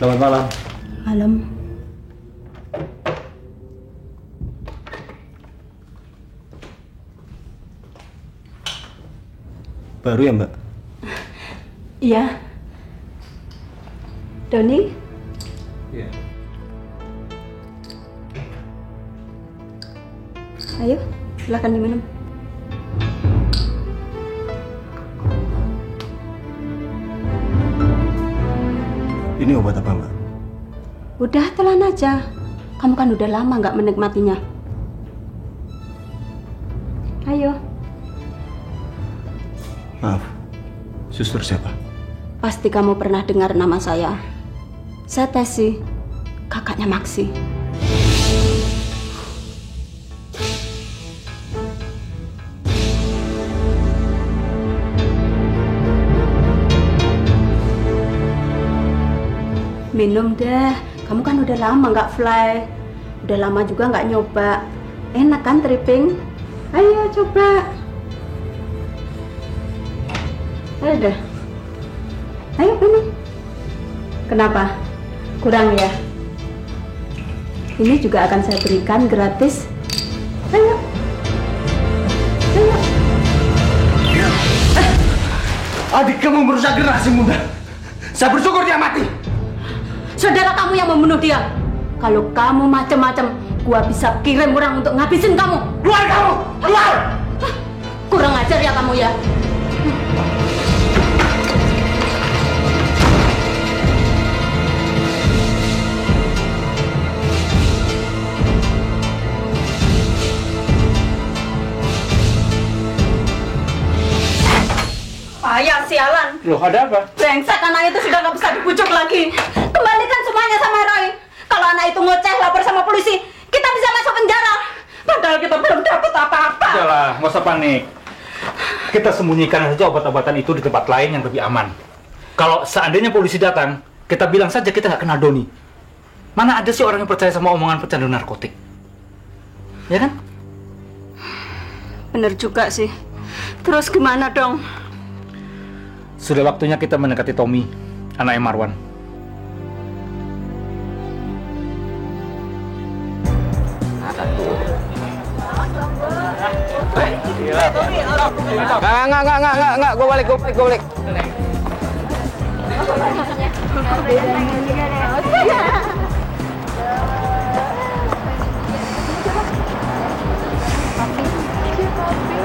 Selamat malam. Malam. Baru ya, Mbak? Iya. Doni? Iya. Ayo, silakan diminum. Ini obat apa, Mbak? Udah, telan aja. Kamu kan udah lama nggak menikmatinya. Ayo. Maaf, suster siapa? Pasti kamu pernah dengar nama saya. Saya Tesi, kakaknya Maksi. Minum deh, kamu kan udah lama nggak fly. Udah lama juga nggak nyoba. Enak kan tripping? Ayo coba. Ayo deh. Ayo minum. Kenapa? Kurang ya? Ini juga akan saya berikan gratis. Ayo. Ayo. Adik kamu merusak generasi muda. Saya bersyukur dia mati. Saudara kamu yang membunuh dia. Kalau kamu macam-macam, gua bisa kirim orang untuk ngabisin kamu. Keluar kamu! Keluar! Hah, kurang ajar ya kamu ya. Ayah sialan. Loh, ada apa? Brengsek, anak itu sudah nggak bisa dibujuk lagi. Kembalikan semuanya sama Roy. Kalau anak itu ngoceh lapor sama polisi, kita bisa masuk penjara. Padahal kita belum dapat apa-apa. Udahlah, nggak usah panik. Kita sembunyikan saja obat-obatan itu di tempat lain yang lebih aman. Kalau seandainya polisi datang, kita bilang saja kita nggak kenal Doni. Mana ada sih orang yang percaya sama omongan pecandu narkotik? Ya kan? Bener juga sih. Terus gimana dong? Sudah waktunya kita mendekati Tommy, anaknya Marwan. Enggak, gue balik.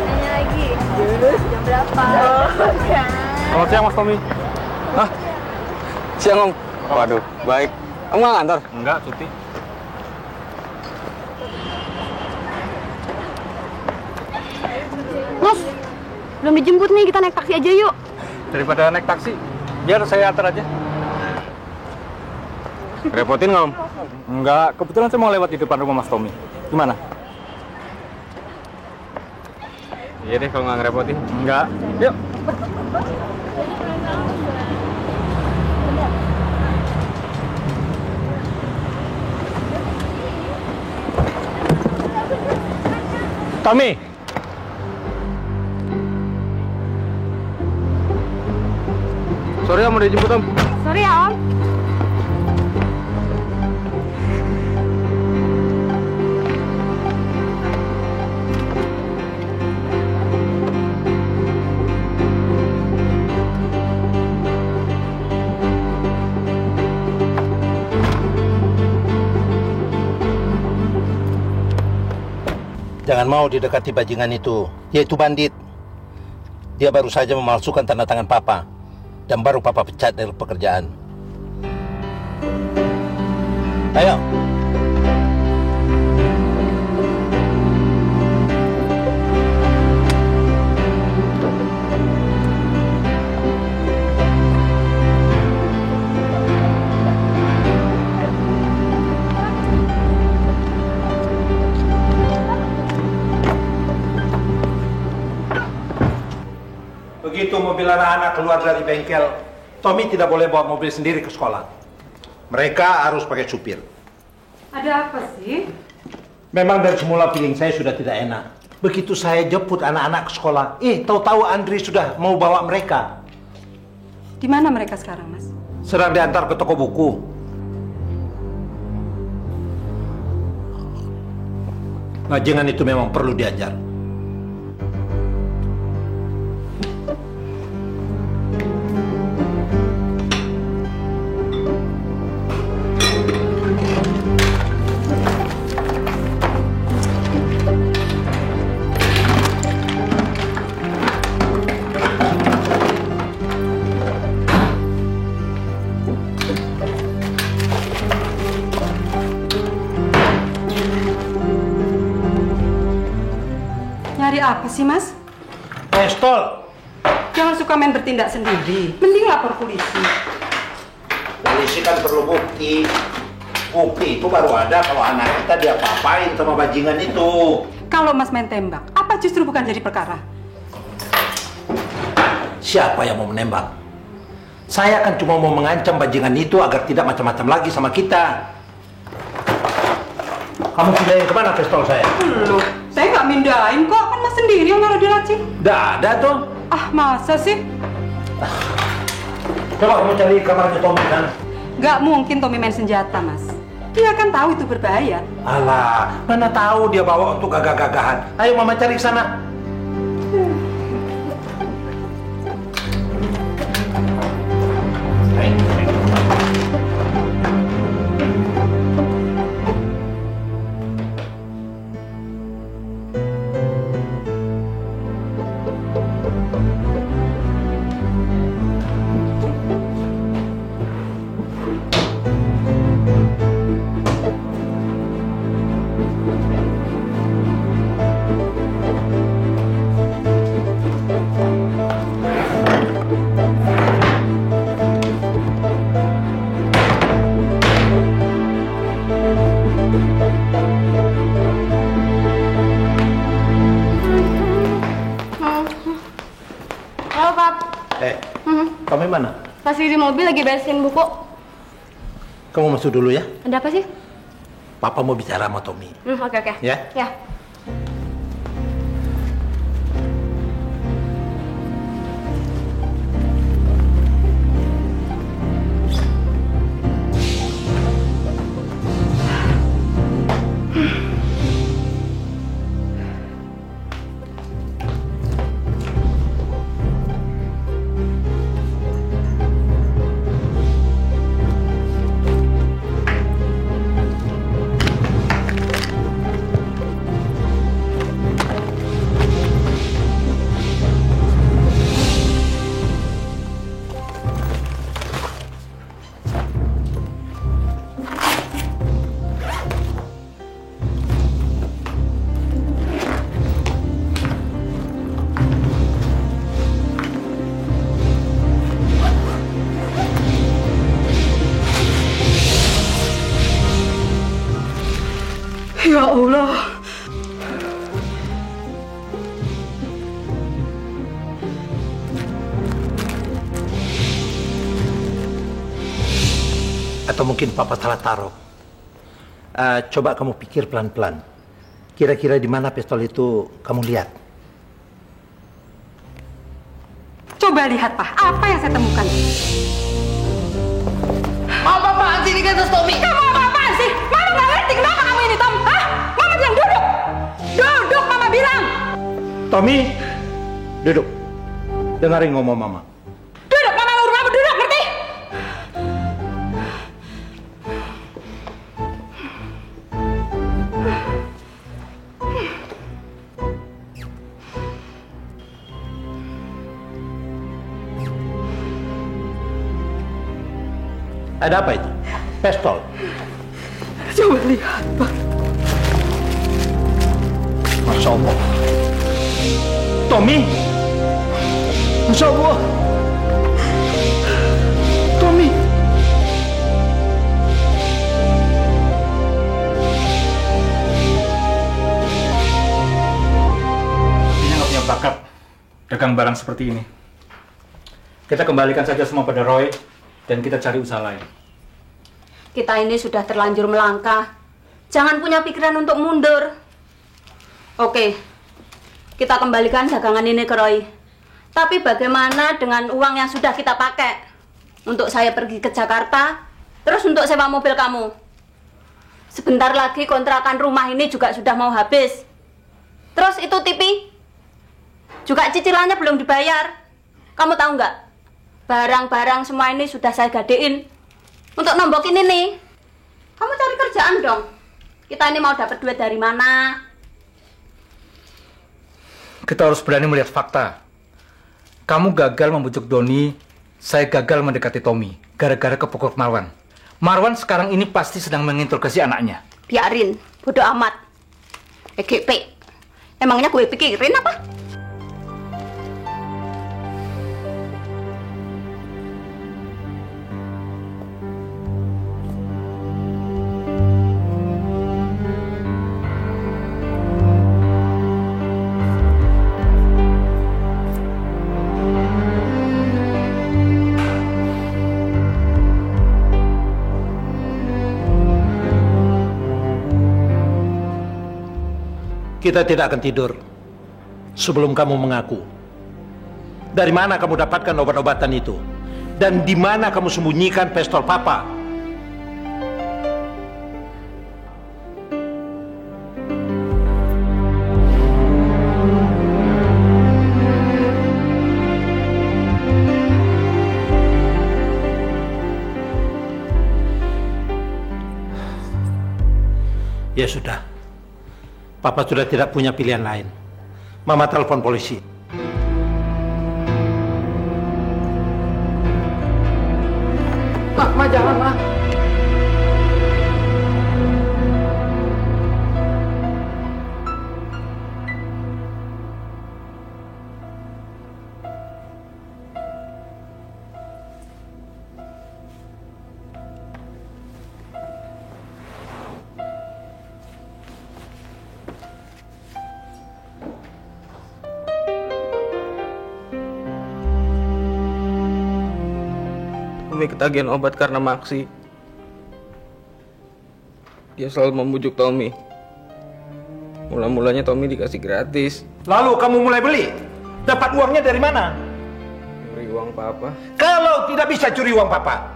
Nanya lagi. Jam berapa? Selamat siang, Mas Tommy. Hah? Siang, Om. Waduh, baik. Kamu nggak ngantor? Enggak, cuti. Mas, belum dijemput nih, kita naik taksi aja yuk. Daripada naik taksi, biar saya antar aja. Repotin nggak, Om? Enggak, kebetulan saya mau lewat di depan rumah Mas Tommy. Gimana? Iya deh, kalau nggak ngerepotin. Enggak. Yuk. Tommy. Sorry, Om, udah dijemput, Om. Sorry ya, Om. Jangan mau didekati bajingan itu. Dia itu bandit. Dia baru saja memalsukan tanda tangan Papa. Dan baru Papa pecat dari pekerjaan. Ayo. Begitu mobil anak-anak keluar dari bengkel, Tommy tidak boleh bawa mobil sendiri ke sekolah. Mereka harus pakai supir. Ada apa sih? Memang dari semula feeling saya sudah tidak enak. Begitu saya jemput anak-anak ke sekolah, tahu-tahu Andri sudah mau bawa mereka. Di mana mereka sekarang, Mas? Sedang diantar ke toko buku. Bajingan itu memang perlu diajar. Nyari apa sih, Mas? Pistol. Jangan suka main bertindak sendiri. Mending lapor polisi. Polisi kan perlu bukti. Bukti itu baru ada kalau anak kita diapa-apain sama bajingan itu. Kalau Mas main tembak, apa justru bukan jadi perkara? Siapa yang mau menembak? Saya kan cuma mau mengancam bajingan itu agar tidak macam-macam lagi sama kita. Kamu pindahin kemana pistol saya? Loh, saya nggak mindahin kok. Kan Mas sendiri yang naruh di laci. Nggak ada tuh. Ah, masa sih? Coba kamu cari kamarnya Tommy kan? Nggak mungkin Tommy main senjata, Mas. Dia kan tahu itu berbahaya. Alah, mana tahu dia bawa untuk gagah-gagahan. Ayo mama cari ke sana. Halo, Pap. Tommy mana? Masih di mobil lagi beresin buku. Kamu masuk dulu ya. Ada apa sih? Papa mau bicara sama Tommy. Oke. Ya? Ya. Ya Allah. Atau mungkin Papa salah taruh. Coba kamu pikir pelan-pelan. Kira-kira di mana pistol itu kamu lihat? Coba lihat, Pak. Apa yang saya temukan? Apa-apaan sih ini kan tas Tommy? Kamu apa-apaan sih? Mama nggak ngerti kenapa kamu ini, Tom. Hah? Mama bilang duduk. Duduk, Mama bilang. Tommy, duduk. Dengarin ngomong Mama. Duduk, Mama urus kamu duduk, ngerti? Ada apa itu? Pistol. Coba lihat, Pak. Masya Allah. Tommy. Masya Allah. Tommy. Sepertinya nggak punya bakat dagang barang seperti ini. Kita kembalikan saja semua pada Roy dan kita cari usaha lain. Kita ini sudah terlanjur melangkah. Jangan punya pikiran untuk mundur. Oke, kita kembalikan dagangan ini ke Roy. Tapi bagaimana dengan uang yang sudah kita pakai? Untuk saya pergi ke Jakarta, terus untuk sewa mobil kamu. Sebentar lagi kontrakan rumah ini juga sudah mau habis. Terus itu TV juga cicilannya belum dibayar. Kamu tahu nggak? Barang-barang semua ini sudah saya gadein untuk nombokin ini. Kamu cari kerjaan dong. Kita ini mau dapat duit dari mana? Kita harus berani melihat fakta. Kamu gagal membujuk Doni, saya gagal mendekati Tommy, gara-gara kepukul Marwan. Marwan sekarang ini pasti sedang menginterogasi anaknya. Biarin, bodoh amat. EGP, emangnya gue pikirin apa? Kita tidak akan tidur sebelum kamu mengaku. Dari mana kamu dapatkan obat-obatan itu? Dan di mana kamu sembunyikan pistol Papa? Ya sudah. Papa sudah tidak punya pilihan lain. Mama telepon polisi. Ma, jangan, Ma. Tommy ketagihan obat karena Maksi. Dia selalu membujuk Tommy. Mula-mulanya Tommy dikasih gratis. Lalu kamu mulai beli? Dapat uangnya dari mana? Curi uang Papa. Kalau tidak bisa curi uang Papa.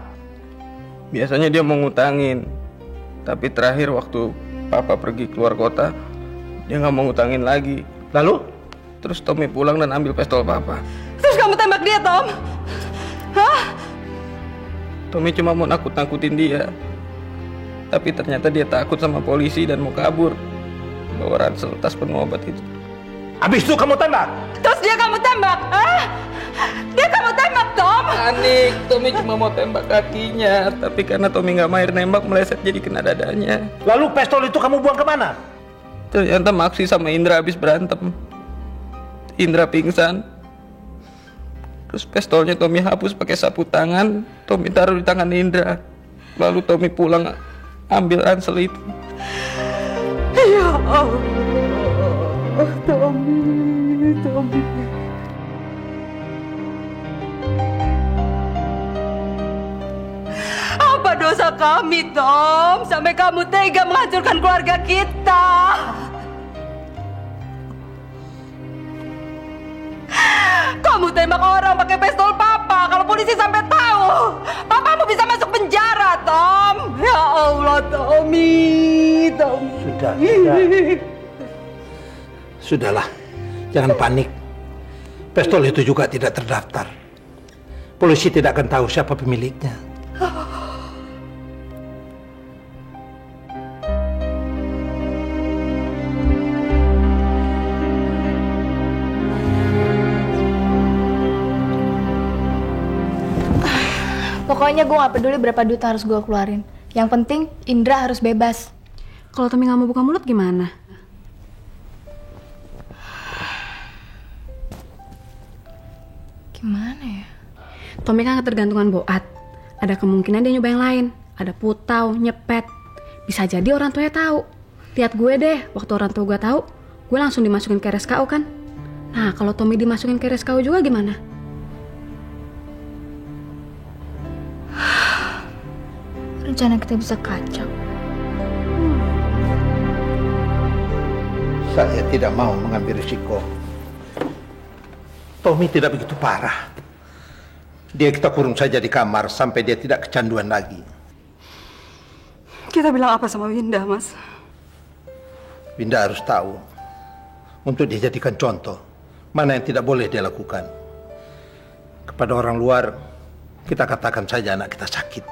Biasanya dia mau ngutangin. Tapi terakhir waktu Papa pergi keluar kota, dia nggak mau ngutangin lagi. Lalu? Terus Tommy pulang dan ambil pistol Papa. Terus kamu tembak dia, Tom? Hah? Tommy cuma mau nakut-nakutin dia. Tapi ternyata dia takut sama polisi dan mau kabur. Bawa ransel tas penuh obat itu. Habis itu kamu tembak? Terus dia kamu tembak? Hah? Dia kamu tembak, Tom? Panik, Tommy cuma mau tembak kakinya. Tapi karena Tommy nggak mahir nembak, meleset jadi kena dadanya. Lalu pistol itu kamu buang kemana? Ternyata Maksi sama Indra habis berantem. Indra pingsan. Terus pistolnya Tommy hapus pakai sapu tangan. Tommy taruh di tangan Indra. Lalu Tommy pulang ambil ransel itu. Ya Allah, Tommy. Apa dosa kami, Tom? Sampai kamu tega menghancurkan keluarga kita. Kamu tembak orang pakai pistol Papa. Kalau polisi sampai tahu, Papamu bisa masuk penjara, Tom. Ya Allah, Tommy. Sudah. Sudahlah, jangan panik. Pistol itu juga tidak terdaftar. Polisi tidak akan tahu siapa pemiliknya. Pokoknya gue gak peduli berapa duit harus gue keluarin. Yang penting Indra harus bebas. Kalau Tommy nggak mau buka mulut gimana? Gimana ya? Tommy kan ketergantungan Boat. Ada kemungkinan dia nyoba yang lain. Ada putau, nyepet. Bisa jadi orang tuanya tahu. Lihat gue deh, waktu orang tua gue tahu, gue langsung dimasukin ke RSKU kan. Nah, kalau Tommy dimasukin ke RSKU juga gimana? Rencana kita bisa kacau. Saya tidak mau mengambil risiko. Tommy tidak begitu parah. Dia kita kurung saja di kamar sampai dia tidak kecanduan lagi. Kita bilang apa sama Winda, Mas? Winda harus tahu untuk dijadikan contoh mana yang tidak boleh dia lakukan. Kepada orang luar, kita katakan saja anak kita sakit.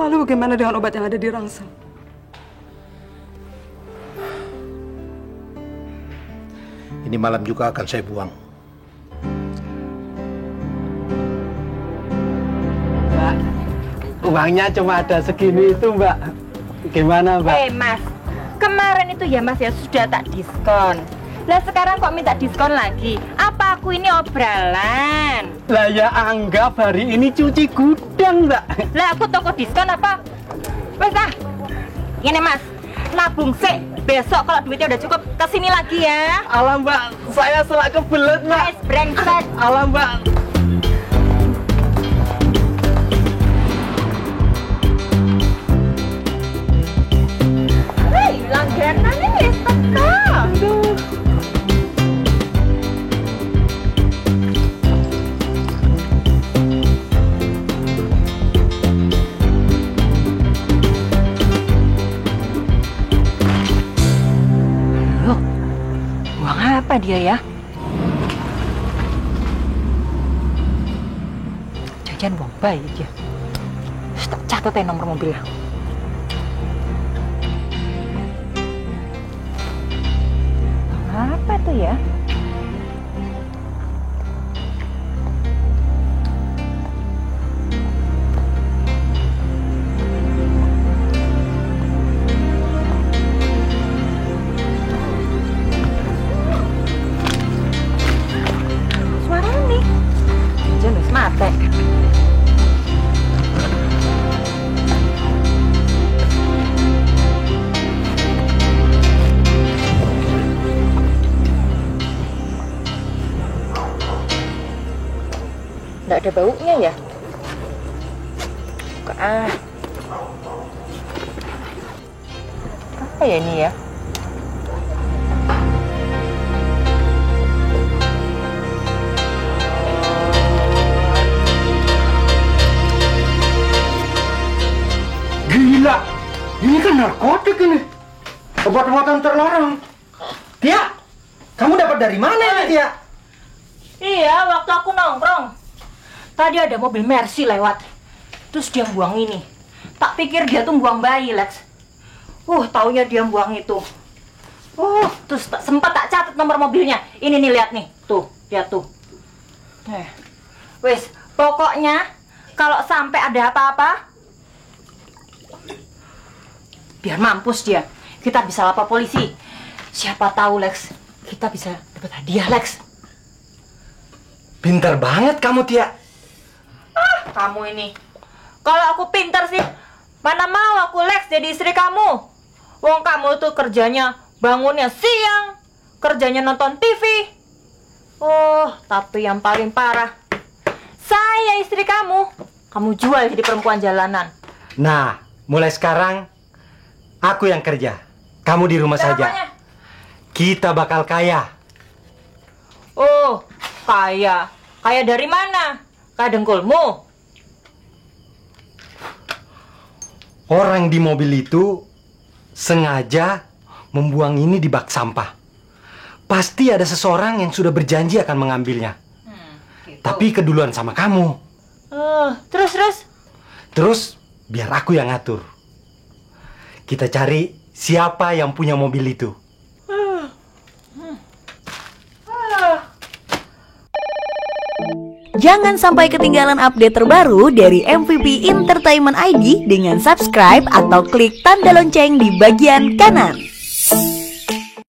Lalu bagaimana dengan obat yang ada di rangsel? Ini malam juga akan saya buang. Mbak, uangnya cuma ada segini itu, Mbak. Gimana, Mbak? Mas, kemarin itu ya Mas ya sudah tak diskon. Lah sekarang kok minta diskon lagi? Apa aku ini obralan? Lah ya anggap hari ini cuci gudang, Mbak. Lah aku toko diskon apa? Wes ah. Ini Mas, nabung sik. Besok kalau duitnya udah cukup kesini lagi ya. Alah, Mbak, saya selak kebelet, Mbak. Guys, brengsek. Alah, Mbak. Hei, langganannya wis teko. Aduh. Apa dia ya? Jajan buang bayi dia. Tak catat ya nomor mobilnya. Apa tuh ya? Nggak ada baunya ya? Apa ya ini ya? Gila, ini kan narkotik ini. Obat-obatan terlarang. Tia, kamu dapat dari mana ini, Tia? Iya, waktu aku nongkrong. Tadi ada mobil Mercy lewat. Terus dia buang ini. Tak pikir dia tuh buang bayi, Lex. Taunya dia buang itu. Terus sempat tak catat nomor mobilnya. Ini nih, lihat nih. Tuh, lihat tuh. Wes, pokoknya kalau sampai ada apa-apa, biar mampus dia. Kita bisa lapor polisi. Siapa tahu, Lex, kita bisa dapat hadiah, Lex. Pintar banget kamu, Tia. Kamu ini. Kalau aku pintar sih, mana mau aku Lex jadi istri kamu. Wong kamu tuh kerjanya bangunnya siang, kerjanya nonton TV. Tapi yang paling parah, saya istri kamu. Kamu jual jadi perempuan jalanan. Nah, mulai sekarang aku yang kerja. Kamu di rumah saja. Kita bakal kaya. Kaya. Kaya dari mana? Kaya dengkulmu. Orang di mobil itu sengaja membuang ini di bak sampah. Pasti ada seseorang yang sudah berjanji akan mengambilnya. Gitu. Tapi keduluan sama kamu. Terus biar aku yang ngatur. Kita cari siapa yang punya mobil itu. Jangan sampai ketinggalan update terbaru dari MVP Entertainment ID dengan subscribe atau klik tanda lonceng di bagian kanan.